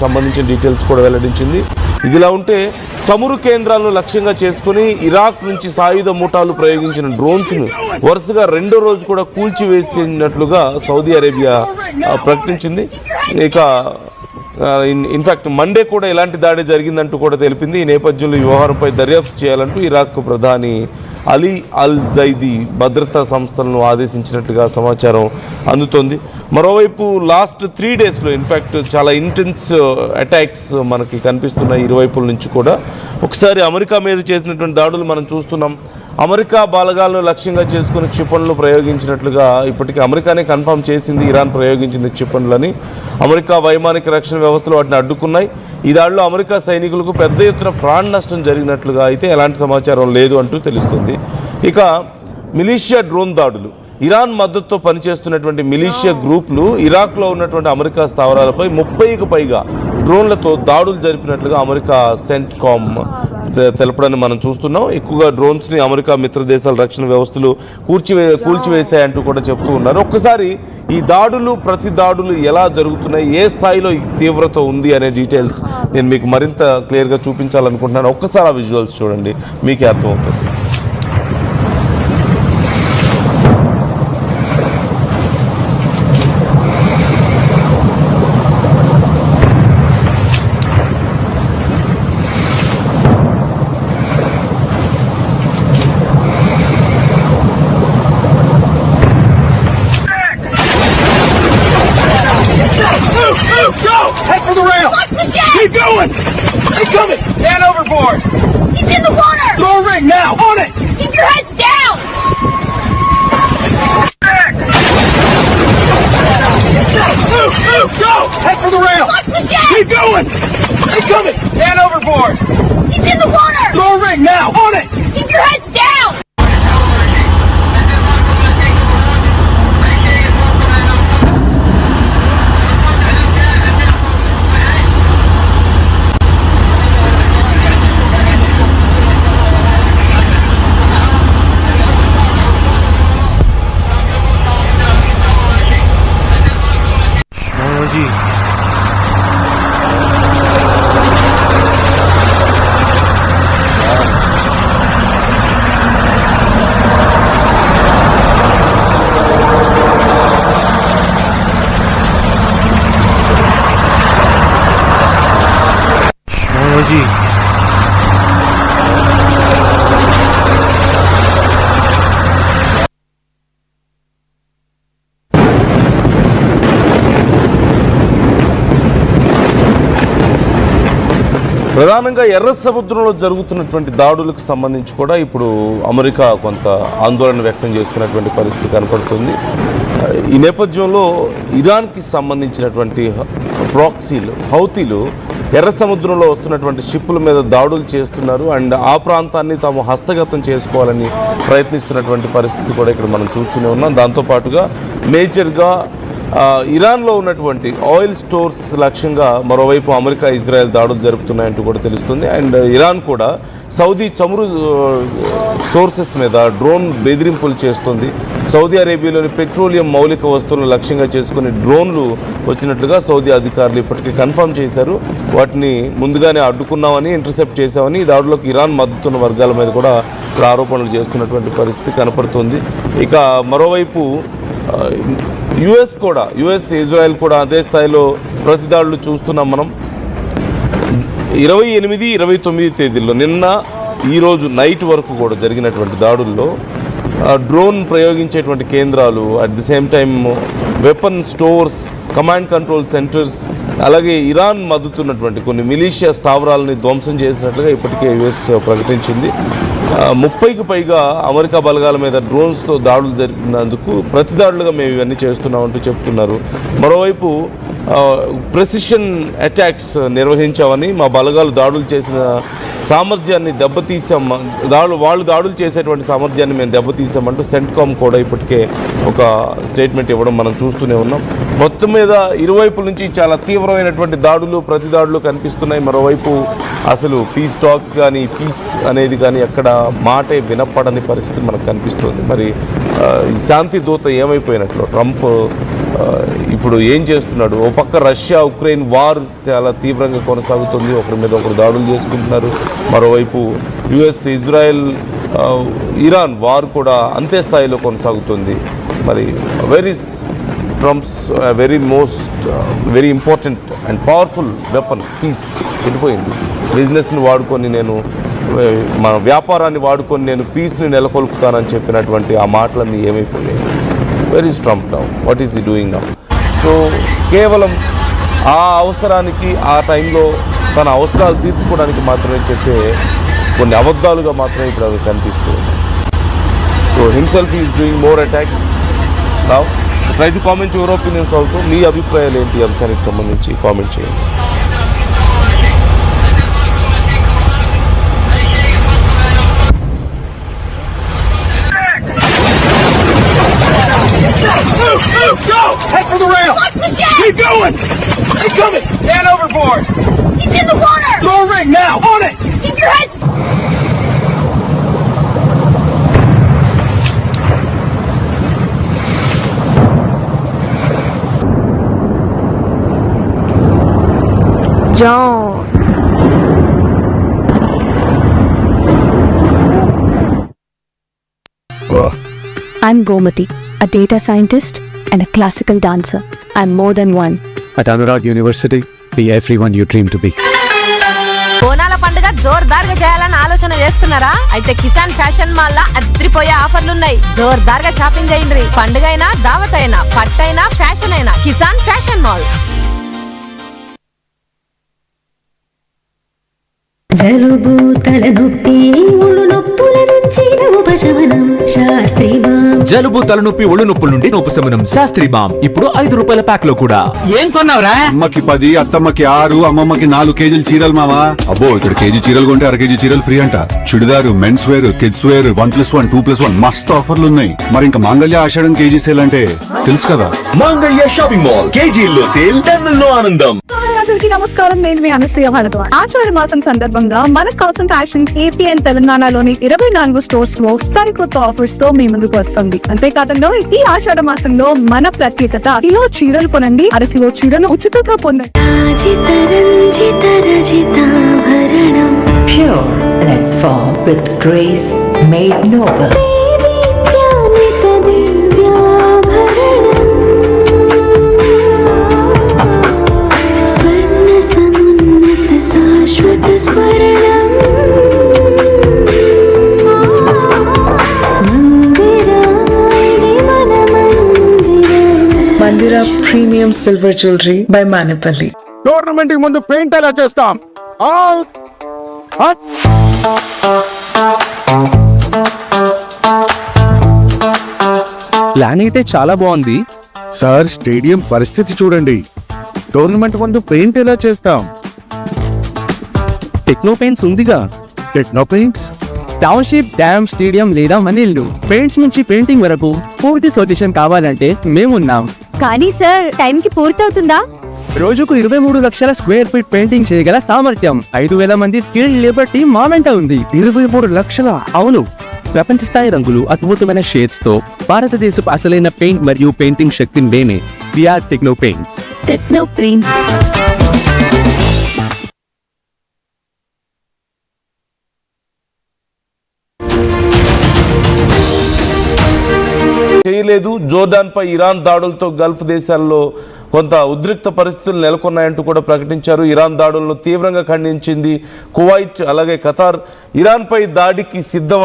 సంబంధించిన డీటెయిల్స్ కూడా వెల్లడించింది. ఇదిలా ఉంటే చమురు కేంద్రాలను లక్ష్యంగా చేసుకుని ఇరాక్ నుంచి సాయుధ ముఠాలు ప్రయోగించిన డ్రోన్స్ను వరుసగా రెండో రోజు కూడా కూల్చివేసినట్లుగా సౌదీ అరేబియా ప్రకటించింది. ఇక ఇన్ఫ్యాక్ట్ మండే కూడా ఇలాంటి దాడి జరిగిందంటూ కూడా తెలిపింది. ఈ నేపథ్యంలో ఈ వ్యవహారంపై దర్యాప్తు చేయాలంటూ ఇరాక్ ప్రధాని అలీ అల్ జైదీ భద్రతా సంస్థలను ఆదేశించినట్లుగా సమాచారం అందుతోంది. మరోవైపు లాస్ట్ 3 డేస్లో ఇన్ఫ్యాక్ట్ చాలా ఇంటెన్స్ అటాక్స్ మనకి కనిపిస్తున్నాయి ఇరువైపుల నుంచి కూడా. ఒకసారి అమెరికా మీద చేసినటువంటి దాడులు మనం చూస్తున్నాం. అమెరికా బలగాలను లక్ష్యంగా చేసుకుని క్షిపణులు ప్రయోగించినట్లుగా ఇప్పటికీ అమెరికానే కన్ఫర్మ్ చేసింది ఇరాన్ ప్రయోగించింది క్షిపణులని. అమెరికా వైమానిక రక్షణ వ్యవస్థలు వాటిని అడ్డుకున్నాయి. ఈ దాడిలో అమెరికా సైనికులకు పెద్ద ఎత్తున ప్రాణ నష్టం జరిగినట్లుగా అయితే ఎలాంటి సమాచారం లేదు అంటూ తెలుస్తుంది. ఇక మిలీషియా డ్రోన్ దాడులు. ఇరాన్ మద్దతుతో పనిచేస్తున్నటువంటి మిలీషియా గ్రూపులు ఇరాక్లో ఉన్నటువంటి అమెరికా స్థావరాలపై 30కి పైగా డ్రోన్లతో దాడులు జరిపినట్లుగా అమెరికా సెంట్కామ్ తెలపడాన్ని మనం చూస్తున్నాం. ఎక్కువగా డ్రోన్స్ని అమెరికా మిత్ర దేశాల రక్షణ వ్యవస్థలు కూల్చివేశాయంటూ కూడా చెప్తూ ఉన్నారు. ఒక్కసారి ఈ దాడులు ప్రతి దాడులు ఎలా జరుగుతున్నాయి, ఏ స్థాయిలో ఈ తీవ్రత ఉంది అనే డీటెయిల్స్ నేను మీకు మరింత క్లియర్గా చూపించాలనుకుంటున్నాను. ఒక్కసారి ఆ విజువల్స్ చూడండి, మీకే అర్థమవుతుంది. Head for the rail! Watch the jet! Keep going! Keep coming! Hand overboard! He's in the water! Throw a ring now! On it! Keep your heads down! Move! Move! Go! Head for the rail! Watch the jet! Keep going! Keep coming! Hand overboard! He's in the water! Throw a ring now! On it! Keep your heads down! जी जी ప్రధానంగా ఎర్ర సముద్రంలో జరుగుతున్నటువంటి దాడులకు సంబంధించి కూడా ఇప్పుడు America కొంత ఆందోళన వ్యక్తం చేస్తున్నటువంటి పరిస్థితి కనపడుతుంది. ఈ నేపథ్యంలో ఇరాన్కి సంబంధించినటువంటి ప్రాక్సీలు హౌతీలు ఎర్ర సముద్రంలో వస్తున్నటువంటి షిప్పుల మీద దాడులు చేస్తున్నారు. అండ్ ఆ ప్రాంతాన్ని తాము హస్తగతం చేసుకోవాలని ప్రయత్నిస్తున్నటువంటి పరిస్థితి కూడా ఇక్కడ మనం చూస్తూనే ఉన్నాం. దాంతోపాటుగా మేజర్గా ఇరాన్లో ఉన్నటువంటి ఆయిల్ స్టోర్స్ లక్ష్యంగా మరోవైపు అమెరికా ఇజ్రాయెల్ దాడులు జరుపుతున్నాయంటూ కూడా తెలుస్తుంది. అండ్ ఇరాన్ కూడా సౌదీ చమురు సోర్సెస్ మీద డ్రోన్ బెదిరింపులు చేస్తుంది. సౌదీ అరేబియాలోని పెట్రోలియం మౌలిక వస్తువులను లక్ష్యంగా చేసుకుని డ్రోన్లు వచ్చినట్లుగా సౌదీ అధికారులు ఇప్పటికీ కన్ఫర్మ్ చేశారు. వాటిని ముందుగానే అడ్డుకున్నామని, ఇంటర్సెప్ట్ చేశామని ఈ దాడులకు ఇరాన్ మద్దతున్న వర్గాల మీద కూడా ఆరోపణలు చేస్తున్నటువంటి పరిస్థితి కనపడుతుంది. ఇక మరోవైపు యుఎస్ ఇజ్రాయెల్ కూడా అదే స్థాయిలో ప్రతిదాడులు చూస్తున్నాం మనం. 28, 29 తేదీల్లో నిన్న ఈరోజు నైట్ వరకు కూడా జరిగినటువంటి దాడుల్లో డ్రోన్ ప్రయోగించేటువంటి కేంద్రాలు, at the same time weapon stores, command control centres, అలాగే ఇరాన్ మద్దతున్నటువంటి కొన్ని మిలీషియా స్థావరాలని ధ్వంసం చేసినట్లుగా ఇప్పటికే యుఎస్ ప్రకటించింది. 30కి పైగా అమెరికా బలగాల మీద డ్రోన్స్తో దాడులు జరిపినందుకు ప్రతిదాడులుగా మేము ఇవన్నీ చేస్తున్నామంటూ చెప్తున్నారు. మరోవైపు ప్రెసిషన్ అటాక్స్ నిర్వహించామని, మా బలగాలు దాడులు చేసిన సామర్థ్యాన్ని దెబ్బతీసాం, వాళ్ళు దాడులు చేసేటువంటి సామర్థ్యాన్ని మేము దెబ్బతీసామంటూ సెంట్కామ్ కూడా ఇప్పటికే ఒక స్టేట్మెంట్ ఇవ్వడం మనం చూస్తూనే ఉన్నాం. మొత్తం మీద ఇరువైపుల నుంచి చాలా తీవ్రమైనటువంటి దాడులు, ప్రతిదాడులు కనిపిస్తున్నాయి. మరోవైపు అసలు పీస్ టాక్స్ కానీ, పీస్ అనేది కానీ ఎక్కడ మాటే వినపడని పరిస్థితి మనకు కనిపిస్తుంది. మరి ఈ శాంతి దూత ఏమైపోయినట్లు, ట్రంప్ ఇప్పుడు ఏం చేస్తున్నాడు? ఓ పక్క రష్యా ఉక్రెయిన్ వార్ చాలా తీవ్రంగా కొనసాగుతుంది, ఒకరి మీద ఒకరు దాడులు చేసుకుంటున్నారు. మరోవైపు యుఎస్ ఇజ్రాయెల్ ఇరాన్ వార్ కూడా అంతే స్థాయిలో కొనసాగుతుంది. మరి where is Trump's very important and powerful weapon piece వెళ్ళిపోయింది. బిజినెస్ని వాడుకొని మన వ్యాపారాన్ని వాడుకొని నేను పీస్ని నెలకొల్పుతానని చెప్పినటువంటి ఆ మాటలన్నీ ఏమైపోయాయి? Where is Trump now? What is he doing now? So కేవలం ఆ అవసరానికి ఆ టైంలో తన అవసరాలు తీర్చుకోవడానికి మాత్రమే చెప్పే కొన్ని అబద్ధాలుగా మాత్రమే ఇప్పుడు అవి కనిపిస్తూ ఉన్నాయి. So himself is doing more attacks now. So try to comment your opinions also. మీ అభిప్రాయాలు ఏంటి అంశానికి సంబంధించి కామెంట్ చేయండి. Go! Head for the rail! Watch the jet! Keep going! Keep coming! Hand overboard! He's in the water! Throw a ring now! On it! Keep your head. John. I'm Gomati, a data scientist and a classical dancer. I'm more than one. At Anurag University, be everyone you dream to be. బోనాల పండుగ జోర్దార్గా చేయాలని ఆలోచన చేస్తున్నారా? అయితే Kisan fashion mall లా అద్రిపోయే ఆఫర్లున్నాయి. జోర్దార్గా shopping చేయండి. పండుగ అయినా దావత్ అయినా పట్టైనా ఫ్యాషన్ అయినా కిసాన్ ఫ్యాషన్ మాల్. జలుబు తలనొప్పి ఒళ్ళు నొప్పుల నుంచి ఉపశమనం శాస్త్రీ బామ్. జలుబు తలనొప్పి ఒళ్ళు నొప్పుల నుండి ఉపశమనం శాస్త్రీ బామ్ ఇప్పుడు 5 రూపాయల ప్యాక్ లో కూడా. ఏం కొన్నావురా? అమ్మకి 10, అత్తమ్మకి 6, అమ్మమ్మకి 4 కేజీలు చీరలు మావా. అబ్బో ఇక్కడ కేజీ చీరలు కొంటే 1/2 కేజీ చీరలు ఫ్రీ అంట. Churidar, men's wear, kids wear 1+1, 2+1 మస్తు ఆఫర్లు ఉన్నాయి. మరి ఇంకా మాంగళ్య ఆషాఢం కేజీ సేల్ అంటే తెలుసు కదా. మాంగళ్య షాపింగ్ మాల్ కేజీల్లో సేల్, టన్నుల్లో ఆనందం. అందరికీ నమస్కారం. నేను మీ అనసూయ భారద్వాజ్. ఆషాఢ మాసం సందర్భంగా మన కాసన్ ఫ్యాషన్స్ ఏపీ అండ్ తెలంగాణలోని 24 స్టోర్స్ లో సరికొత్త ఆఫర్స్ తో మీ ముందుకు వస్తుంది. అంతేకాదంలో ఈ ఆషాఢ మాసంలో మన ప్రత్యేకత కిలో చీరలు కొనండి, 1/2 కిలో చీరను ఉచితంగా పొందండి. రాజిత రంజిత రజితాభరణం Pure in its form with grace made noble. దేదీప్యాన్విత దివ్యాభరణం స్వర్ణ సమున్నత శాశ్వత స్వర్ణం Mandira Premium Silver Jewelry by Manipali. Tournament కి ముందు పెయింట్ ఎలా చేస్తాం? ప్లాన్ అయితే చాలా బాగుంది సార్ స్టేడియం పరిస్థితి చూడండి. టోర్నమెంట్ ముందు పెయింట్ ఎలా చేస్తాం? టెక్నో పెయింట్స్ ఉందిగా. Techno paints, township, dam, stadium లేదా మనీళ్లు పెయింట్స్ నుంచి పెయింటింగ్ వరకు పూర్తి సొల్యూషన్ కావాలంటే మేమున్నాం. కానీ సార్, టైంకి పూర్తవుతుందా? రోజుకు 23 లక్షల స్క్వేర్ ఫీట్ పెయింటింగ్ చేయగల సామర్థ్యం, 5,000 మంది స్కిల్డ్ లేబర్ టీమ్ మా వెంట ఉంది. 23 లక్షల? అవును, ప్రపంచ స్థాయి రంగులు, అద్భుతమైన షేడ్స్ తో భారతదేశపు అసలైన పెయింట్ మరియు పెయింటింగ్ శక్తిని మేమే. VR techno paints. Techno paints. చేయలేదు. జోర్డాన్పై ఇరాన్ దాడులతో గల్ఫ్ దేశాల్లో కొంత ఉద్రిక్త పరిస్థితులు నెలకొన్నాయంటూ కూడా ప్రకటించారు. ఇరాన్ దాడులను తీవ్రంగా ఖండించింది కువైట్, అలాగే ఖతార్. ఇరాన్పై దాడికి సిద్ధం